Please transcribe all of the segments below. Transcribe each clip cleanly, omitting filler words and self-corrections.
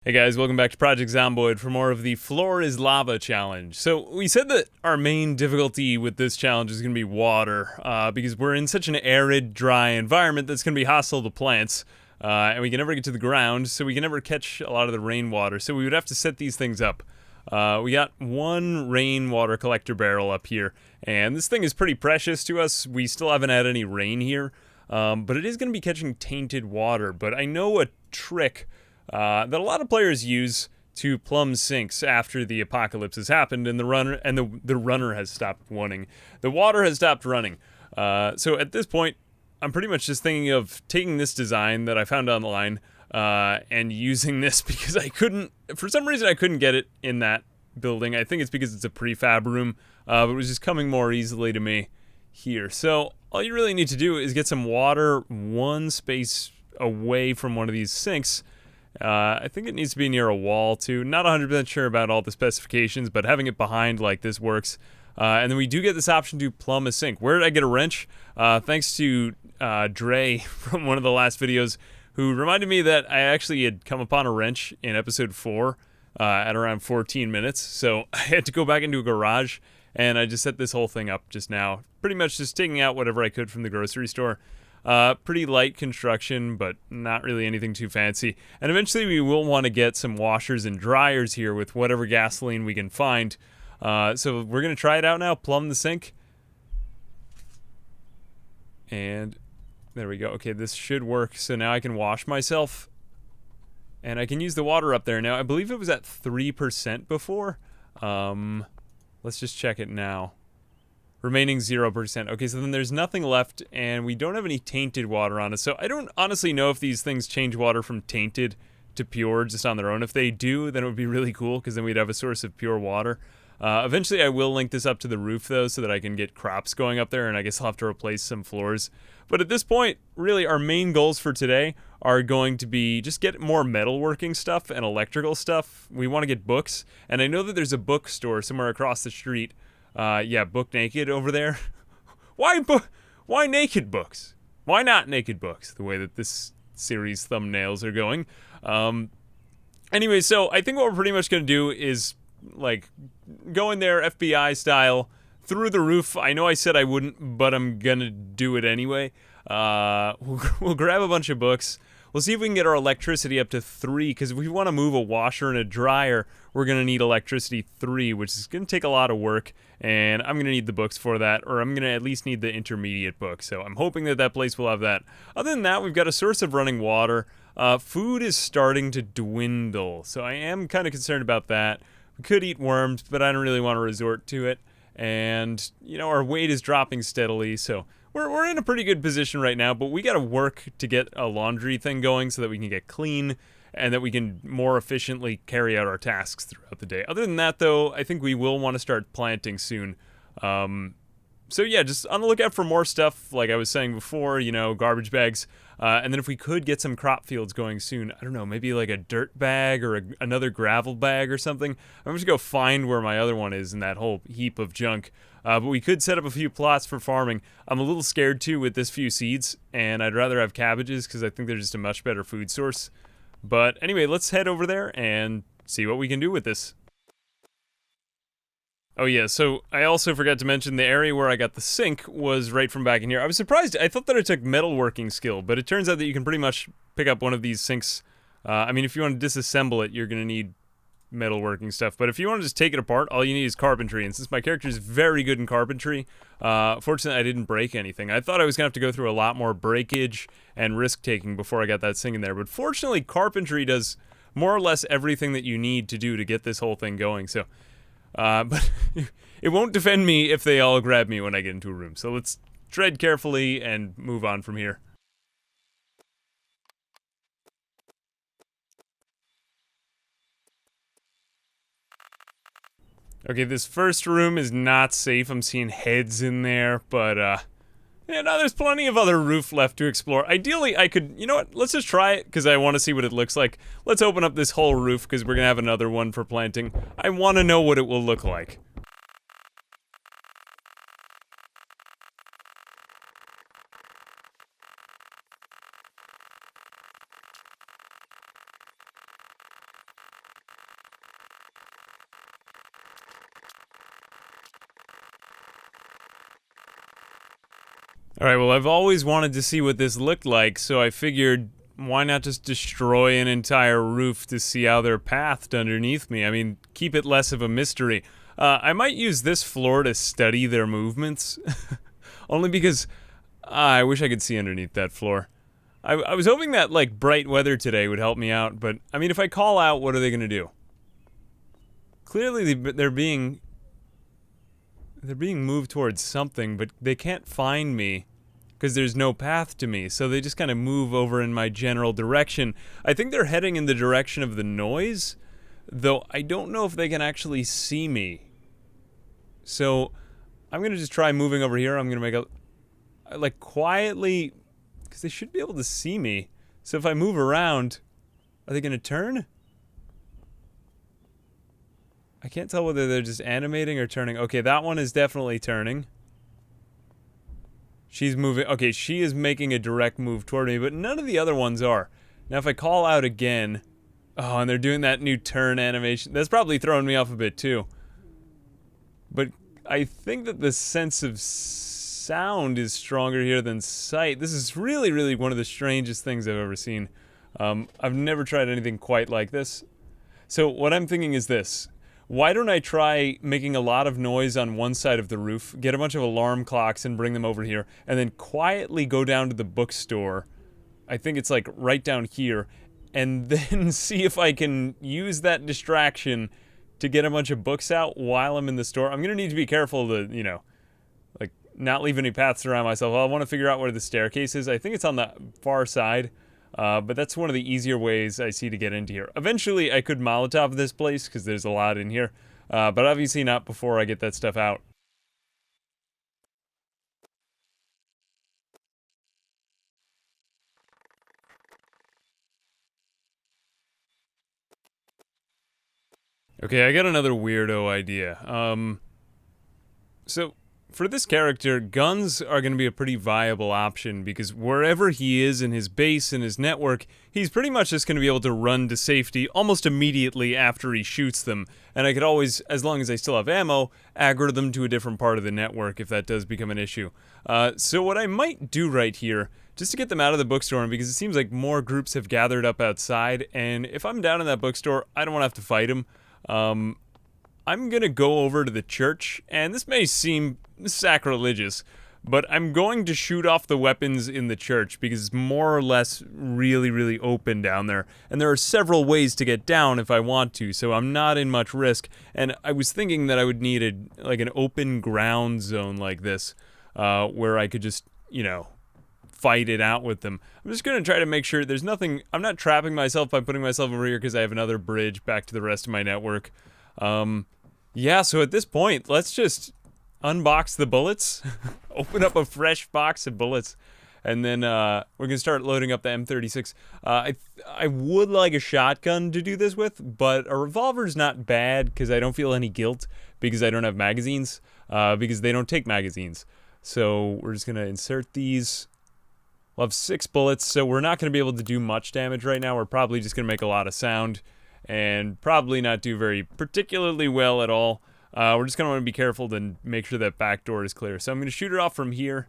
Hey guys, welcome back to Project Zomboid for more of the Floor is Lava challenge. So we said that our main difficulty with this challenge is going to be water, because we're in such an arid, dry environment that's going to be hostile to plants, and we can never get to the ground, so we can never catch a lot of the rainwater, so we would have to set these things up. We got one rainwater collector barrel up here, and this thing is pretty precious to us. We still haven't had any rain here, but it is going to be catching tainted water, but I know a trick that a lot of players use to plumb sinks after the apocalypse has happened and the runner has stopped running. The water has stopped running. So at this point, I'm pretty much just thinking of taking this design that I found online and using this because for some reason I couldn't get it in that building. I think it's because it's a prefab room, but it was just coming more easily to me here. So all you really need to do is get some water one space away from one of these sinks. I think it needs to be near a wall too. Not 100% sure about all the specifications, but having it behind like this works. And then we do get this option to plumb a sink. Where did I get a wrench? Thanks to Dre from one of the last videos, who reminded me that I actually had come upon a wrench in episode 4 at around 14 minutes. So I had to go back into a garage, and I just set this whole thing up just now. Pretty much just taking out whatever I could from the grocery store. Pretty light construction, but not really anything too fancy. And eventually we will want to get some washers and dryers here with whatever gasoline we can find. So we're going to try it out now, plumb the sink. And there we go. Okay, this should work. So now I can wash myself. And I can use the water up there. Now, I believe it was at 3% before. Let's just check it now. Remaining 0%. Okay, so then there's nothing left, and we don't have any tainted water on us. So I don't honestly know if these things change water from tainted to pure just on their own. If they do, then it would be really cool, because then we'd have a source of pure water. Eventually, I will link this up to the roof, though, so that I can get crops going up there, and I guess I'll have to replace some floors. But at this point, really, our main goals for today are going to be just get more metalworking stuff and electrical stuff. We want to get books, and I know that there's a bookstore somewhere across the street. Yeah, Book Naked over there. Why naked books? Why not naked books? The way that this series thumbnails are going. Anyway, so I think what we're pretty much going to do is, like, go in there FBI style, through the roof. I know I said I wouldn't, but I'm going to do it anyway. We'll grab a bunch of books. We'll see if we can get our electricity up to 3, because if we want to move a washer and a dryer, we're going to need electricity 3, which is going to take a lot of work, and I'm going to need the books for that, or I'm going to at least need the intermediate book, so I'm hoping that that place will have that. Other than that, we've got a source of running water. Food is starting to dwindle, so I am kind of concerned about that. We could eat worms, but I don't really want to resort to it, and, you know, our weight is dropping steadily, so we're in a pretty good position right now, but we got to work to get a laundry thing going so that we can get clean and that we can more efficiently carry out our tasks throughout the day. Other than that, though, I think we will want to start planting soon. So yeah, just on the lookout for more stuff, like I was saying before, you know, garbage bags. And then if we could get some crop fields going soon, I don't know, maybe like a dirt bag or another gravel bag or something. I'm just going to go find where my other one is in that whole heap of junk. But we could set up a few plots for farming. I'm a little scared too with this few seeds, and I'd rather have cabbages because I think they're just a much better food source. But anyway, let's head over there and see what we can do with this. Oh yeah, so I also forgot to mention the area where I got the sink was right from back in here. I was surprised. I thought that it took metalworking skill, but it turns out that you can pretty much pick up one of these sinks. I mean, if you want to disassemble it, you're going to need metalworking stuff, but if you want to just take it apart, all you need is carpentry, and since my character is very good in carpentry, fortunately I didn't break anything. I thought I was going to have to go through a lot more breakage and risk-taking before I got that thing in there, but fortunately carpentry does more or less everything that you need to do to get this whole thing going, so, but it won't defend me if they all grab me when I get into a room, so let's tread carefully and move on from here. Okay, this first room is not safe. I'm seeing heads in there, but, yeah, no, there's plenty of other roof left to explore. Ideally, I could, you know what, let's just try it, because I want to see what it looks like. Let's open up this whole roof, because we're going to have another one for planting. I want to know what it will look like. Alright, well, I've always wanted to see what this looked like, so I figured, why not just destroy an entire roof to see how they're pathed underneath me? I mean, keep it less of a mystery. I might use this floor to study their movements. Only because I wish I could see underneath that floor. I was hoping that, like, bright weather today would help me out, but, I mean, if I call out, what are they gonna do? Clearly, they're being moved towards something, but they can't find me because there's no path to me, so they just kind of move over in my general direction. I think they're heading in the direction of the noise, though I don't know if they can actually see me. So I'm gonna just try moving over here. I'm gonna make a, like, quietly, because they should be able to see me. So if I move around, are they gonna turn? I can't tell whether they're just animating or turning. Okay, that one is definitely turning. She's moving. Okay, she is making a direct move toward me, but none of the other ones are. Now, if I call out again... Oh, and they're doing that new turn animation. That's probably throwing me off a bit, too. But I think that the sense of sound is stronger here than sight. This is really, really one of the strangest things I've ever seen. I've never tried anything quite like this. So what I'm thinking is this. Why don't I try making a lot of noise on one side of the roof, get a bunch of alarm clocks and bring them over here, and then quietly go down to the bookstore. I think it's like right down here, and then see if I can use that distraction to get a bunch of books out while I'm in the store. I'm gonna need to be careful to, you know, like, not leave any paths around myself. Well, I want to figure out where the staircase is. I think it's on the far side. But that's one of the easier ways I see to get into here. Eventually, I could Molotov this place, because there's a lot in here. But obviously not before I get that stuff out. Okay, I got another weirdo idea. So, for this character, guns are going to be a pretty viable option because wherever he is in his base and his network, he's pretty much just going to be able to run to safety almost immediately after he shoots them. And I could always, as long as I still have ammo, aggro them to a different part of the network if that does become an issue. So what I might do right here, just to get them out of the bookstore, because it seems like more groups have gathered up outside, and if I'm down in that bookstore, I don't want to have to fight them. I'm gonna go over to the church, and this may seem sacrilegious, but I'm going to shoot off the weapons in the church because it's more or less really, really open down there. And there are several ways to get down if I want to, so I'm not in much risk. And I was thinking that I would need an open ground zone like this, where I could just, you know, fight it out with them. I'm just gonna try to make sure there's nothing. I'm not trapping myself by putting myself over here because I have another bridge back to the rest of my network. Yeah, so at this point, let's just unbox the bullets, open up a fresh box of bullets, and then we're gonna start loading up the M36. I would like a shotgun to do this with, but a revolver's not bad because I don't feel any guilt because I don't have magazines, because they don't take magazines. So we're just gonna insert these. We'll have 6 bullets, so we're not gonna be able to do much damage right now. We're probably just gonna make a lot of sound and probably not do very particularly well at all. We're just gonna want to be careful to make sure that back door is clear. So I'm gonna shoot it off from here,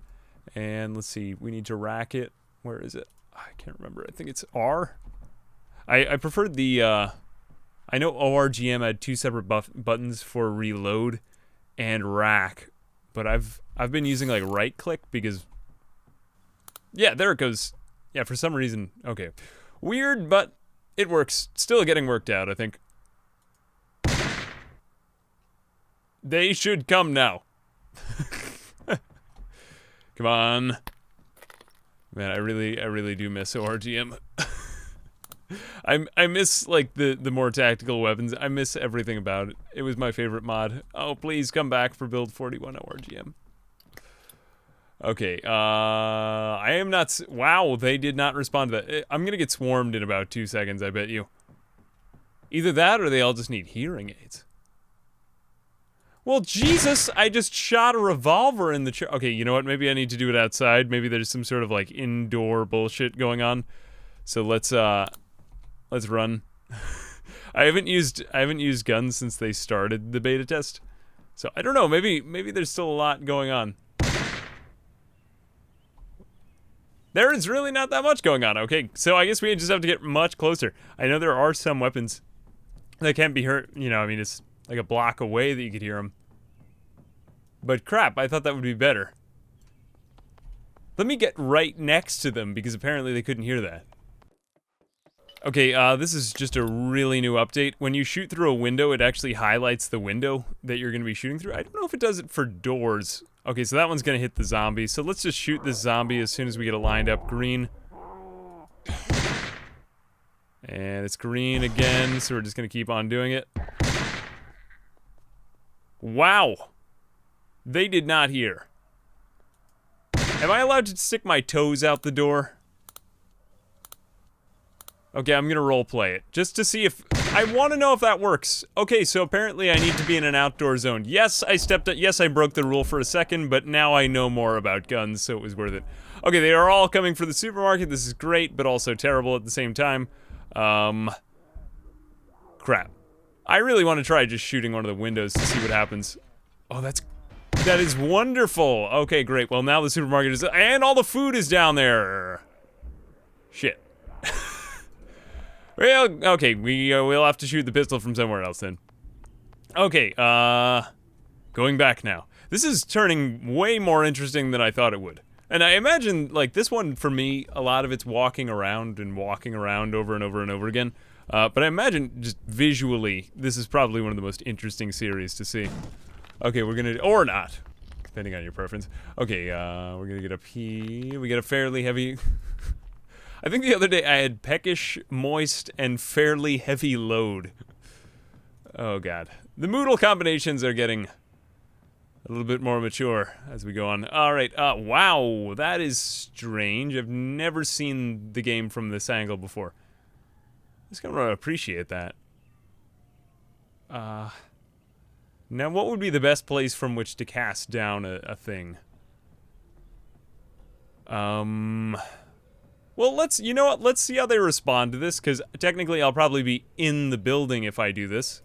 and let's see, we need to rack it. Where is it? I can't remember. I think it's R. I preferred the, I know ORGM had 2 separate buttons for reload and rack, but I've been using like right click because, yeah, there it goes. Yeah, for some reason, okay. Weird, but it works. Still getting worked out, I think. They should come now. Come on. Man, I really do miss ORGM. I miss, like, the more tactical weapons. I miss everything about it. It was my favorite mod. Oh, please come back for build 41 ORGM. Okay, I am not... Wow, they did not respond to that. I'm gonna get swarmed in about 2 seconds, I bet you. Either that or they all just need hearing aids. Well, Jesus, I just shot a revolver in the chair. Okay, you know what? Maybe I need to do it outside. Maybe there's some sort of, like, indoor bullshit going on. So let's run. I haven't used guns since they started the beta test. So I don't know, maybe there's still a lot going on. There is really not that much going on. Okay, so I guess we just have to get much closer. I know there are some weapons that can't be hurt. You know, I mean, it's like a block away that you could hear them. But crap, I thought that would be better. Let me get right next to them, because apparently they couldn't hear that. Okay, this is just a really new update. When you shoot through a window, it actually highlights the window that you're going to be shooting through. I don't know if it does it for doors. Okay, so that one's going to hit the zombie. So let's just shoot this zombie as soon as we get it lined up green. And it's green again, so we're just going to keep on doing it. Wow! They did not hear. Am I allowed to stick my toes out the door? Okay, I'm gonna roleplay it, just to see if... I want to know if that works. Okay, so apparently I need to be in an outdoor zone. Yes, I broke the rule for a second, but now I know more about guns, so it was worth it. Okay, they are all coming for the supermarket. This is great, but also terrible at the same time. Crap. I really want to try just shooting one of the windows to see what happens. Oh, that is wonderful. Okay, great. Well, now the supermarket is... And all the food is down there. Shit. Well, okay, we'll have to shoot the pistol from somewhere else then. Okay, going back now. This is turning way more interesting than I thought it would. And I imagine, like, this one, for me, a lot of it's walking around over and over and over again. But I imagine, just visually, this is probably one of the most interesting series to see. Okay, we're gonna... Or not, depending on your preference. Okay, we're gonna get up here. We get a fairly heavy... I think the other day I had peckish, moist, and fairly heavy load. Oh god. The Moodle combinations are getting a little bit more mature as we go on. Alright, wow, that is strange. I've never seen the game from this angle before. I'm just gonna appreciate that. Now what would be the best place from which to cast down a thing? Well, you know what, let's see how they respond to this, because technically I'll probably be in the building if I do this.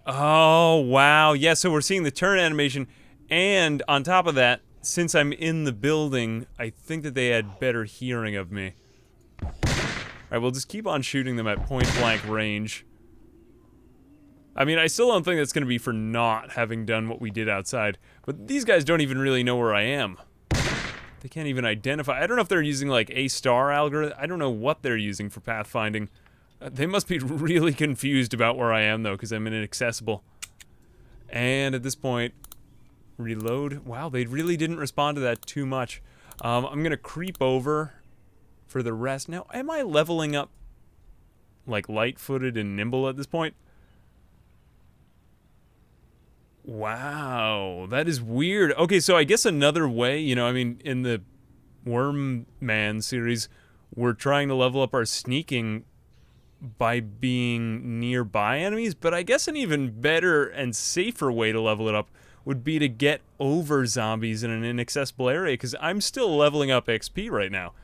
Oh, wow, yeah, so we're seeing the turn animation, and on top of that, since I'm in the building, I think that they had better hearing of me. Alright, we'll just keep on shooting them at point-blank range. I mean, I still don't think that's gonna be for not having done what we did outside, but these guys don't even really know where I am. They can't even identify. I don't know if they're using, like, A-star algorithm. I don't know what they're using for pathfinding. They must be really confused about where I am, though, because I'm inaccessible. And at this point, reload. Wow, they really didn't respond to that too much. I'm gonna creep over for the rest. Now, am I leveling up, like, light-footed and nimble at this point? Wow, that is weird. Okay, so I guess another way, you know, I mean, in the Worm Man series, we're trying to level up our sneaking by being nearby enemies, but I guess an even better and safer way to level it up would be to get over zombies in an inaccessible area, because I'm still leveling up XP right now.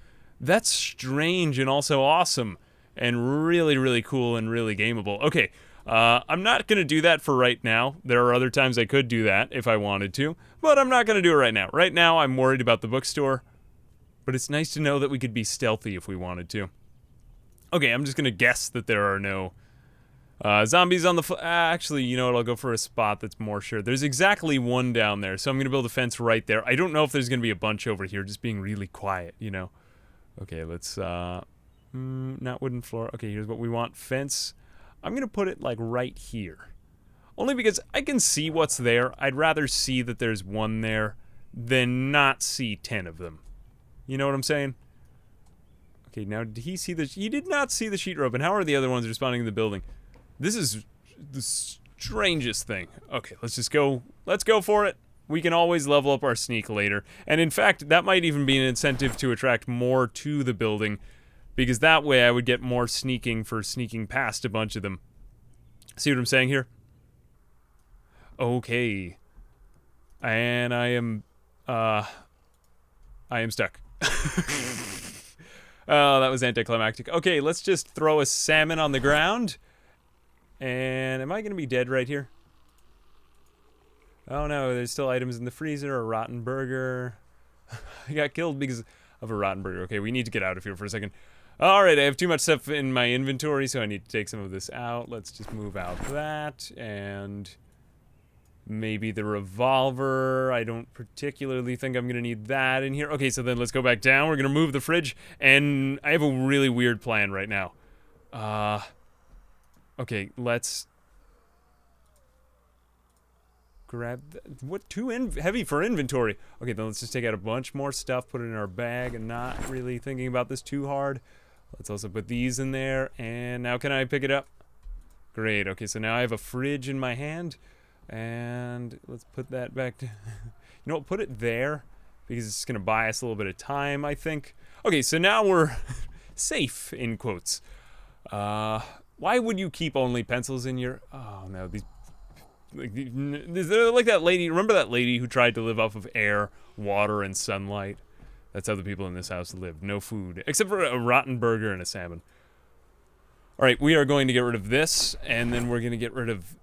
That's strange and also awesome, and really, really cool and really gameable. Okay. I'm not gonna do that for right now. There are other times I could do that if I wanted to, but I'm not gonna do it right now. Right now, I'm worried about the bookstore, but it's nice to know that we could be stealthy if we wanted to. Okay, I'm just gonna guess that there are no zombies on the actually, you know what, I'll go for a spot that's more sure. There's exactly one down there, so I'm gonna build a fence right there. I don't know if there's gonna be a bunch over here, just being really quiet, you know. Okay, let's, not wooden floor. Okay, here's what we want, fence. I'm gonna put it, like, right here. Only because I can see what's there. I'd rather see that there's one there than not see 10 of them. You know what I'm saying? Okay, now, did he see he did not see the sheet rope, and how are the other ones responding to the building? This is the strangest thing. Okay, let's just go, let's go for it. We can always level up our sneak later. And in fact, that might even be an incentive to attract more to the building, because that way I would get more sneaking for sneaking past a bunch of them. See what I'm saying here? Okay. And I am stuck. Oh, that was anticlimactic. Okay, let's just throw a salmon on the ground. And am I gonna be dead right here? Oh no, there's still items in the freezer, a rotten burger. I got killed because of a rotten burger. Okay, we need to get out of here for a second. Alright, I have too much stuff in my inventory, so I need to take some of this out. Let's just move out that, and maybe the revolver. I don't particularly think I'm gonna need that in here. Okay, so then let's go back down. We're gonna move the fridge, and I have a really weird plan right now. Okay, let's grab what, too heavy for inventory. Okay, then let's just take out a bunch more stuff, put it in our bag, and not really thinking about this too hard. Let's also put these in there, and now can I pick it up? Great, okay, so now I have a fridge in my hand, and let's put that back to, you know what, put it there, because it's gonna buy us a little bit of time, I think. Okay, so now we're safe, in quotes. Why would you keep only pencils in your, oh no, these, they're like that lady, remember that lady who tried to live off of air, water, and sunlight? That's how the people in this house lived. No food, except for a rotten burger and a salmon. Alright, we are going to get rid of this, and then we're going to get rid of,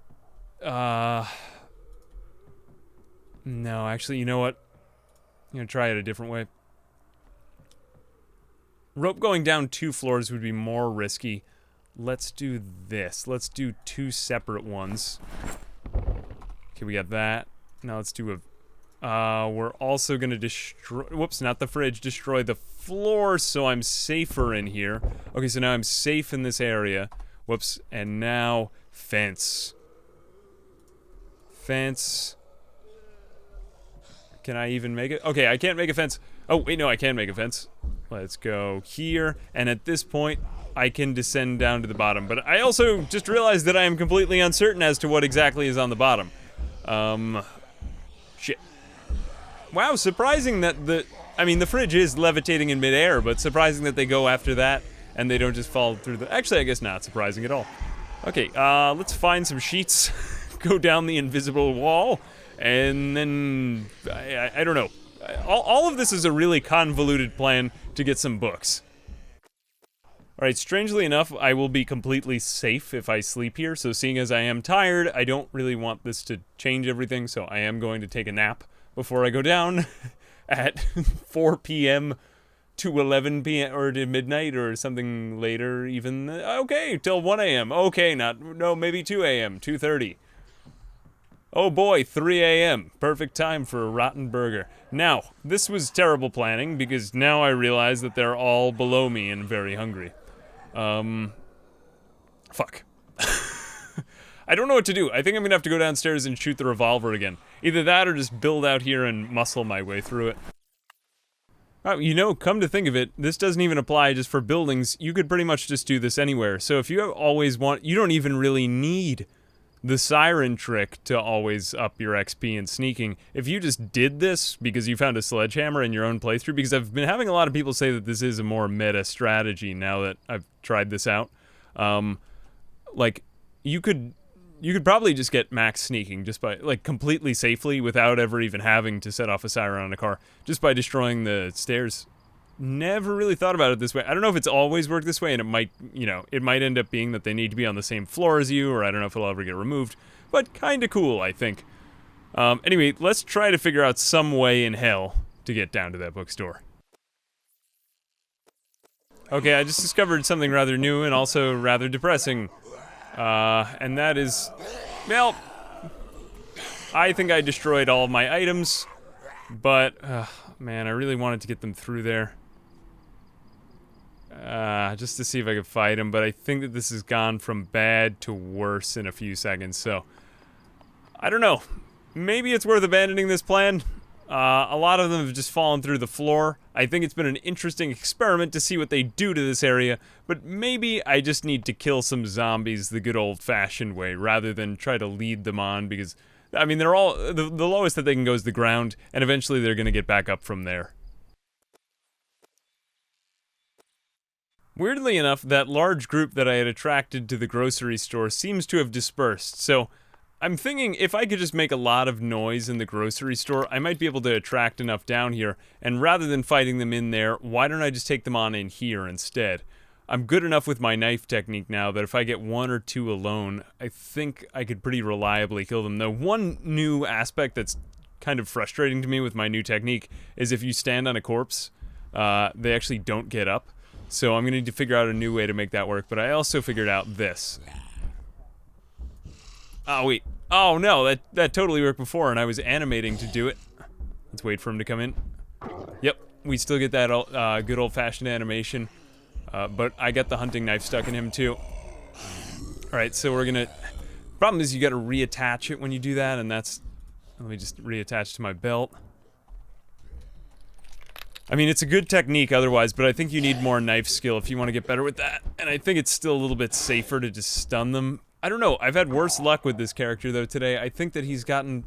no, actually, you know what? I'm going to try it a different way. Rope going down 2 floors would be more risky. Let's do this. Let's do 2 separate ones. Okay, we got that. Now let's do a... we're also gonna destroy... Whoops, not the fridge. Destroy the floor so I'm safer in here. Okay, so now I'm safe in this area. Whoops, and now... Fence. Fence. Can I even make it? Okay, I can't make a fence. Oh, wait, no, I can make a fence. Let's go here, and at this point, I can descend down to the bottom. But I also just realized that I am completely uncertain as to what exactly is on the bottom. Shit. Wow, surprising that I mean, the fridge is levitating in midair, but surprising that they go after that, and they don't just fall through the... Actually, I guess not surprising at all. Okay, let's find some sheets, go down the invisible wall, and then... I don't know. All of this is a really convoluted plan to get some books. Alright, strangely enough, I will be completely safe if I sleep here, so seeing as I am tired, I don't really want this to change everything, so I am going to take a nap before I go down at 4 p.m. to 11 p.m. or to midnight or something later even. Okay, till 1 a.m. Okay, no, maybe 2 a.m., 2:30. Oh boy, 3 a.m. Perfect time for a rotten burger. Now, this was terrible planning because now I realize that they're all below me and very hungry. Fuck. I don't know what to do. I think I'm gonna have to go downstairs and shoot the revolver again. Either that or just build out here and muscle my way through it. Oh, you know, come to think of it, this doesn't even apply just for buildings. You could pretty much just do this anywhere. So if you always want, you don't even really need the siren trick to always up your XP and sneaking. If you just did this because you found a sledgehammer in your own playthrough, because I've been having a lot of people say that this is a more meta strategy now that I've tried this out. Like, you could probably just get max sneaking just by, like, completely safely without ever even having to set off a siren on a car, just by destroying the stairs. Never really thought about it this way. I don't know if it's always worked this way, and it might, you know, it might end up being that they need to be on the same floor as you, or I don't know if it'll ever get removed, but kinda cool, I think. Anyway, let's try to figure out some way in hell to get down to that bookstore. Okay, I just discovered something rather new and also rather depressing. And that is, well, I think I destroyed all of my items, but, man, I really wanted to get them through there. Just to see if I could fight him, but I think that this has gone from bad to worse in a few seconds, so... I don't know. Maybe it's worth abandoning this plan. A lot of them have just fallen through the floor. I think it's been an interesting experiment to see what they do to this area, but maybe I just need to kill some zombies the good old-fashioned way, rather than try to lead them on, because... I mean, they're all... The lowest that they can go is the ground, and eventually they're gonna get back up from there. Weirdly enough, that large group that I had attracted to the grocery store seems to have dispersed, so I'm thinking if I could just make a lot of noise in the grocery store, I might be able to attract enough down here, and rather than fighting them in there, why don't I just take them on in here instead? I'm good enough with my knife technique now that if I get 1 or 2 alone, I think I could pretty reliably kill them. Though one new aspect that's kind of frustrating to me with my new technique is if you stand on a corpse, they actually don't get up. So I'm going to need to figure out a new way to make that work. But I also figured out this. Oh, wait. Oh, no, that totally worked before, and I was animating to do it. Let's wait for him to come in. Yep, we still get that good old-fashioned animation. But I got the hunting knife stuck in him, too. Alright, so we're gonna... Problem is you gotta reattach it when you do that, and that's... Let me just reattach to my belt. I mean, it's a good technique otherwise, but I think you need more knife skill if you want to get better with that. And I think it's still a little bit safer to just stun them. I don't know, I've had worse luck with this character, though, today. I think that he's gotten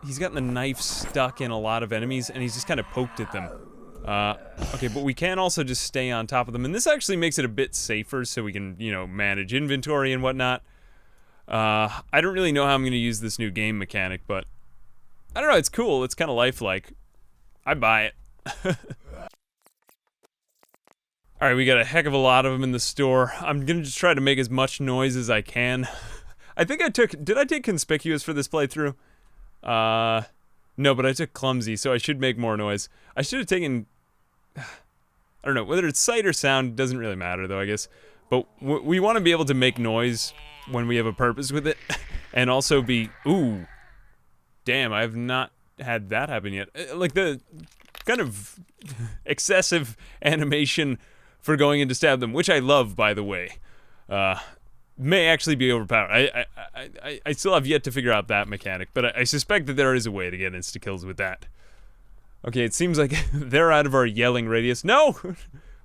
the knife stuck in a lot of enemies, and he's just kind of poked at them. Okay, but we can also just stay on top of them, and this actually makes it a bit safer so we can, you know, manage inventory and whatnot. I don't really know how I'm going to use this new game mechanic, but I don't know, it's cool, it's kind of lifelike. I buy it. Alright, we got a heck of a lot of them in the store. I'm gonna just try to make as much noise as I can. I think did I take Conspicuous for this playthrough? No, but I took Clumsy, so I should make more noise. I should have taken... I don't know, whether it's sight or sound doesn't really matter, though, I guess. But we want to be able to make noise when we have a purpose with it. And also be... Ooh. Damn, I have not had that happen yet. Like, the kind of excessive animation for going in to stab them, which I love, by the way. May actually be overpowered. I still have yet to figure out that mechanic, but I suspect that there is a way to get insta-kills with that. Okay, it seems like they're out of our yelling radius. No!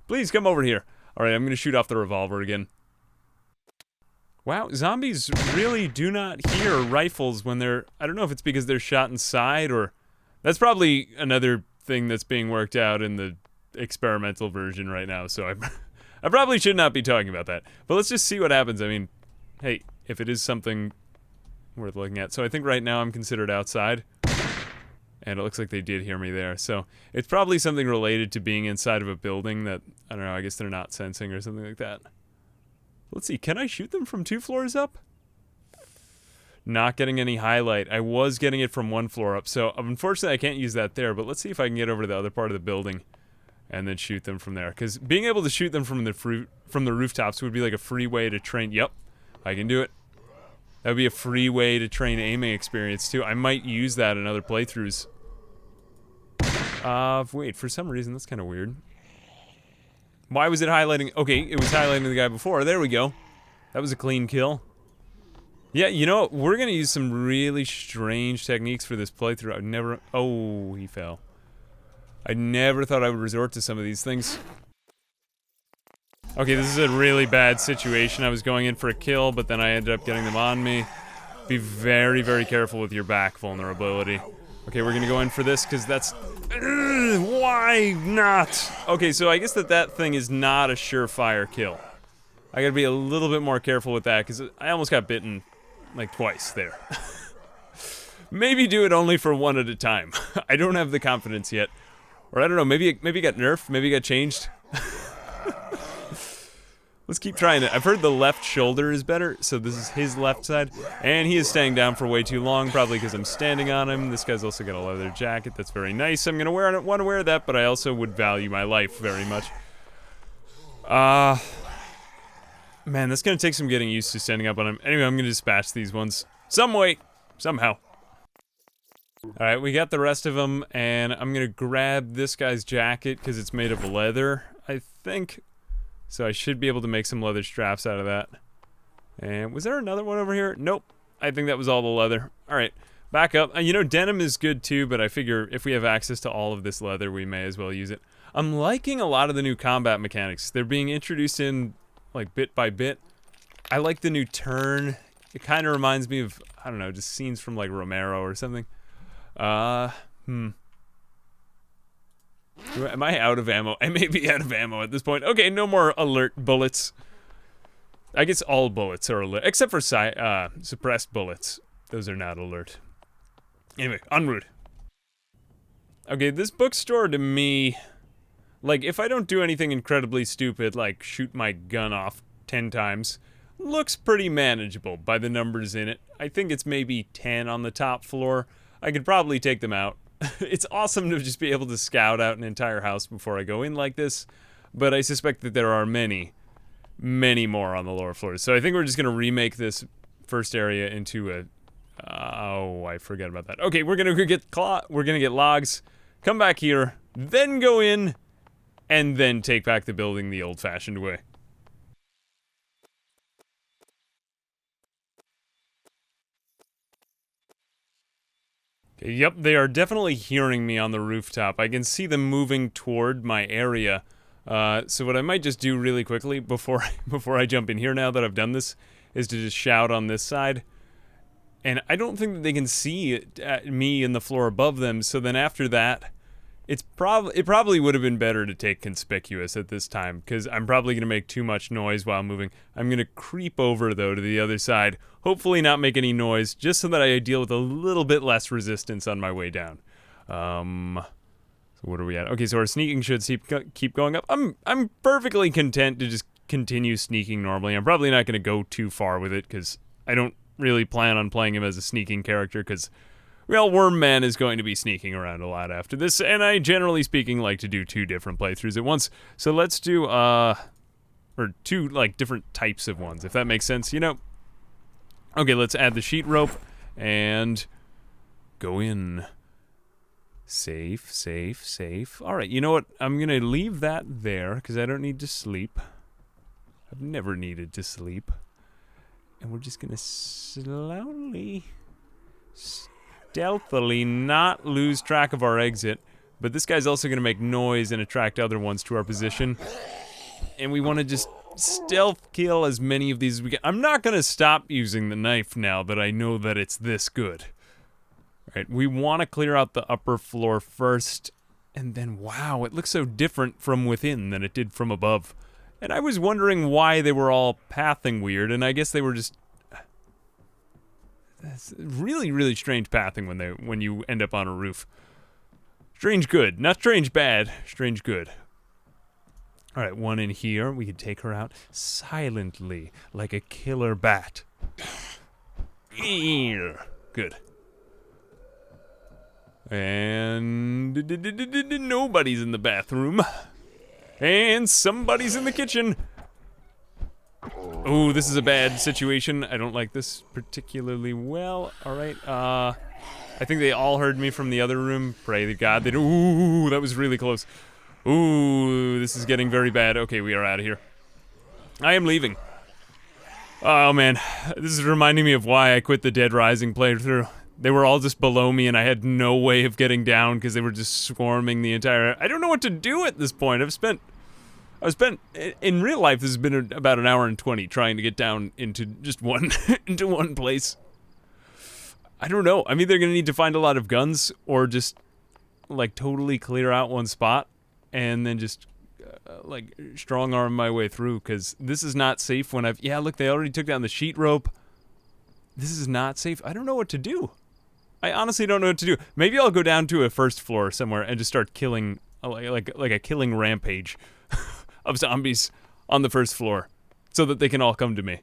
Please come over here. Alright, I'm gonna shoot off the revolver again. Wow, zombies really do not hear rifles when they're... I don't know if it's because they're shot inside, or... That's probably another thing that's being worked out in the experimental version right now, so I probably should not be talking about that. But let's just see what happens. I mean, hey, if it is something worth looking at. So I think right now I'm considered outside. And it looks like they did hear me there. So it's probably something related to being inside of a building that, I don't know, I guess they're not sensing or something like that. Let's see, can I shoot them from 2 floors up? Not getting any highlight. I was getting it from 1 floor up. So unfortunately I can't use that there, but let's see if I can get over to the other part of the building and then shoot them from there. Because being able to shoot them from the rooftops would be like a free way to train. Yep, I can do it. That would be a free way to train aiming experience too. I might use that in other playthroughs. Wait, for some reason that's kind of weird. Why was it highlighting? Okay, it was highlighting the guy before. There we go. That was a clean kill. Yeah, you know what? We're gonna use some really strange techniques for this playthrough. I've never... Oh, he fell. I never thought I would resort to some of these things. Okay, this is a really bad situation. I was going in for a kill, but then I ended up getting them on me. Be very, very careful with your back vulnerability. Okay, we're gonna go in for this, because that's... why not? Okay, so I guess that thing is not a surefire kill. I gotta be a little bit more careful with that, because I almost got bitten, like, twice there. Maybe do it only for 1 at a time. I don't have the confidence yet. Or I don't know, maybe it got nerfed, maybe it got changed. Let's keep trying it. I've heard the left shoulder is better, so this is his left side. And he is staying down for way too long, probably because I'm standing on him. This guy's also got a leather jacket, that's very nice. I'm gonna want to wear that, but I also would value my life very much. Man, that's gonna take some getting used to standing up on him. Anyway, I'm gonna dispatch these ones. Some way, somehow. Alright, we got the rest of them, and I'm gonna grab this guy's jacket, because it's made of leather, I think. So I should be able to make some leather straps out of that. And was there another one over here? Nope. I think that was all the leather. Alright, back up. You know, denim is good too, but I figure if we have access to all of this leather, we may as well use it. I'm liking a lot of the new combat mechanics. They're being introduced in, like, bit by bit. I like the new turn. It kind of reminds me of, I don't know, just scenes from, like, Romero or something. Am I out of ammo? I may be out of ammo at this point. Okay, no more alert bullets. I guess all bullets are alert, except for suppressed bullets. Those are not alert. Anyway, en route. Okay, this bookstore to me, like, if I don't do anything incredibly stupid, like shoot my gun off 10 times, looks pretty manageable by the numbers in it. I think it's maybe 10 on the top floor. I could probably take them out. It's awesome to just be able to scout out an entire house before I go in like this, but I suspect that there are many, many more on the lower floors. So I think we're just going to remake this first area into a... oh, I forget about that. Okay, we're going to get logs, come back here, then go in, and then take back the building the old-fashioned way. Okay, yep, they are definitely hearing me on the rooftop. I can see them moving toward my area. So what I might just do really quickly before I jump in here now that I've done this is to just shout on this side. And I don't think that they can see me in the floor above them, so then after that, it probably would have been better to take conspicuous at this time, because I'm probably going to make too much noise while moving. I'm going to creep over, though, to the other side, hopefully not make any noise, just so that I deal with a little bit less resistance on my way down. So what are we at? Okay, so our sneaking should keep going up. I'm perfectly content to just continue sneaking normally. I'm probably not going to go too far with it, because I don't really plan on playing him as a sneaking character, because... well, Worm Man is going to be sneaking around a lot after this, and I, generally speaking, like to do 2 different playthroughs at once. So let's do, or 2, like, different types of ones, if that makes sense, you know? Okay, let's add the sheet rope, and go in. Safe, safe, safe. Alright, you know what? I'm gonna leave that there, because I don't need to sleep. I've never needed to sleep. And we're just gonna slowly... stealthily not lose track of our exit, but this guy's also going to make noise and attract other ones to our position, and we want to just stealth kill as many of these as we can. I'm not going to stop using the knife now that I know that it's this good. Right, we want to clear out the upper floor first, and then wow, it looks so different from within than it did from above, and I was wondering why they were all pathing weird, and I guess they were just... that's really, really strange pathing when you end up on a roof. Strange good. Not strange bad. Strange good. Alright, one in here. We can take her out silently, like a killer bat. Good. And... nobody's in the bathroom. And somebody's in the kitchen. Oh, this is a bad situation. I don't like this particularly well. Alright, I think they all heard me from the other room. Pray to God they do. Ooh, that was really close. Ooh, this is getting very bad. Okay, we are out of here. I am leaving. Oh, man. This is reminding me of why I quit the Dead Rising playthrough. They were all just below me, and I had no way of getting down because they were just swarming the entire... I don't know what to do at this point. I've spent, in real life, this has been about an hour and 20 trying to get down into just one, into one place. I don't know. I'm either gonna need to find a lot of guns, or just, like, totally clear out one spot, and then just, like, strong arm my way through, because this is not safe when I've... Yeah, look, they already took down the sheet rope. This is not safe. I don't know what to do. I honestly don't know what to do. Maybe I'll go down to a first floor somewhere and just start killing, like a killing rampage of zombies on the first floor, so that they can all come to me.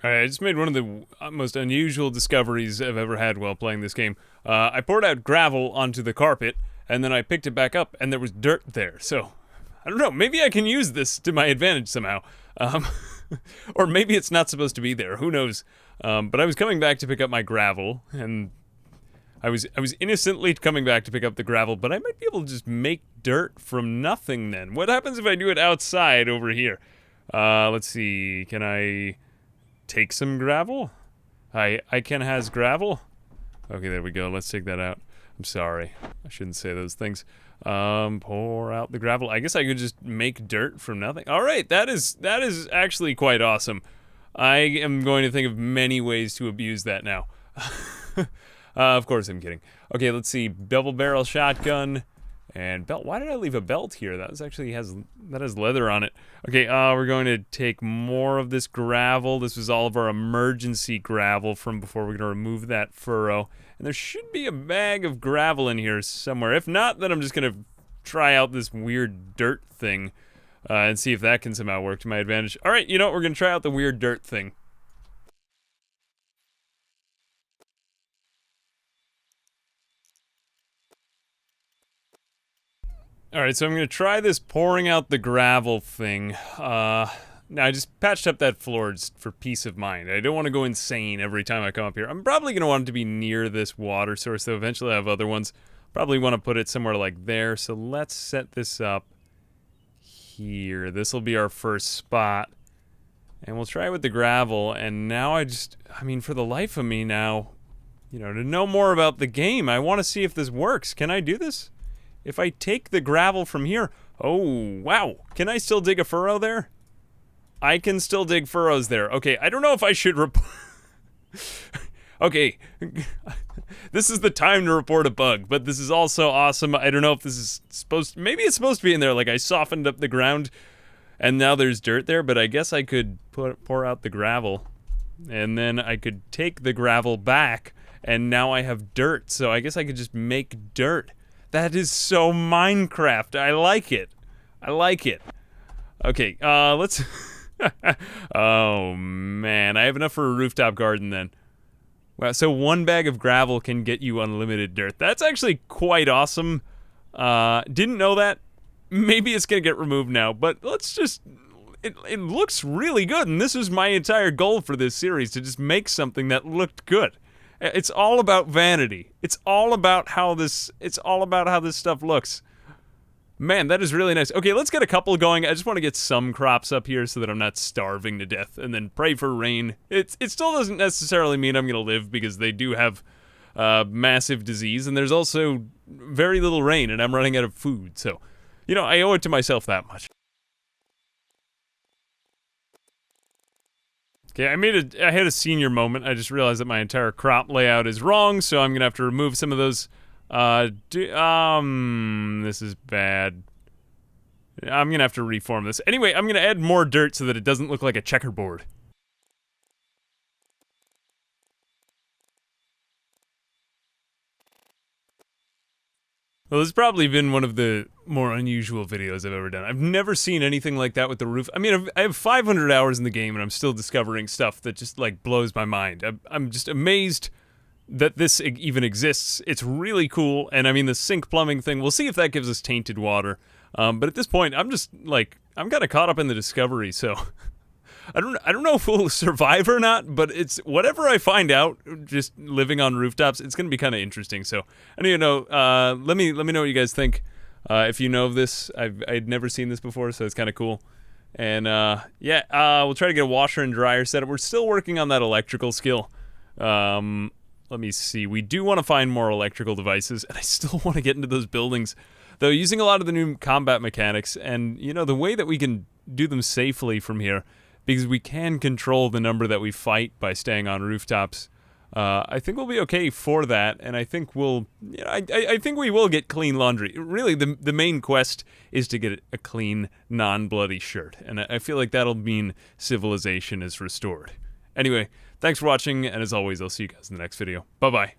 Alright, I just made one of the most unusual discoveries I've ever had while playing this game. I poured out gravel onto the carpet, and then I picked it back up, and there was dirt there, so... I don't know, maybe I can use this to my advantage somehow. Or maybe it's not supposed to be there, who knows. But I was coming back to pick up my gravel, and... I was innocently coming back to pick up the gravel, but I might be able to just make dirt from nothing then. What happens if I do it outside over here? Let's see, can I... take some gravel? I can has gravel? Okay, there we go. Let's take that out. I'm sorry. I shouldn't say those things. Pour out the gravel. I guess I could just make dirt from nothing. Alright, that is actually quite awesome. I am going to think of many ways to abuse that now. Of course I'm kidding. Okay, let's see. Double barrel shotgun. And belt. Why did I leave a belt here? That was actually has leather on it. Okay, we're going to take more of this gravel. This was all of our emergency gravel from before. We're going to remove that furrow. And there should be a bag of gravel in here somewhere. If not, then I'm just going to try out this weird dirt thing and see if that can somehow work to my advantage. All right, you know what? We're going to try out the weird dirt thing. All right, so I'm going to try this pouring out the gravel thing. Now, I just patched up that floor just for peace of mind. I don't want to go insane every time I come up here. I'm probably going to want it to be near this water source, though eventually I have other ones. Probably want to put it somewhere like there, so let's set this up here. This will be our first spot. And we'll try it with the gravel, and now I mean, for the life of me now, you know, to know more about the game, I want to see if this works. Can I do this? If I take the gravel from here, oh, wow. Can I still dig a furrow there? I can still dig furrows there. Okay, I don't know if I should Okay, this is the time to report a bug, but this is also awesome. I don't know if this is maybe it's supposed to be in there, like I softened up the ground, and now there's dirt there, but I guess I could pour out the gravel, and then I could take the gravel back, and now I have dirt, so I guess I could just make dirt. That is so Minecraft. I like it. I like it. Okay, let's... Oh, man. I have enough for a rooftop garden, then. Wow, so 1 bag of gravel can get you unlimited dirt. That's actually quite awesome. Didn't know that. Maybe it's gonna get removed now, but let's just... It looks really good, and this is my entire goal for this series, to just make something that looked good. It's all about vanity. It's all about how this stuff looks. Man, that is really nice. Okay, let's get a couple going. I just want to get some crops up here so that I'm not starving to death, and then pray for rain. It still doesn't necessarily mean I'm gonna live, because they do have massive disease, and there's also very little rain, and I'm running out of food. So, you know, I owe it to myself that much. Okay, I had a senior moment. I just realized that my entire crop layout is wrong, so I'm gonna have to remove some of those. This is bad. I'm gonna have to reform this. Anyway, I'm gonna add more dirt so that it doesn't look like a checkerboard. Well, this has probably been one of the more unusual videos I've ever done. I've never seen anything like that with the roof. I mean, I have 500 hours in the game, and I'm still discovering stuff that just, like, blows my mind. I'm just amazed that this even exists. It's really cool, and I mean, the sink plumbing thing, we'll see if that gives us tainted water. But at this point, I'm just, like, I'm kind of caught up in the discovery, so... I don't know if we'll survive or not, but it's whatever I find out, just living on rooftops, it's gonna be kind of interesting. So I need to know. Let me know what you guys think. If you know of this, I'd never seen this before, so it's kind of cool. And yeah, we'll try to get a washer and dryer set up. We're still working on that electrical skill. Let me see. We do want to find more electrical devices, and I still want to get into those buildings. Though using a lot of the new combat mechanics, and you know, the way that we can do them safely from here, because we can control the number that we fight by staying on rooftops. I think we'll be okay for that, and I think we'll... You know, I think we will get clean laundry. Really, the main quest is to get a clean, non-bloody shirt, and I feel like that'll mean civilization is restored. Anyway, thanks for watching, and as always, I'll see you guys in the next video. Bye-bye.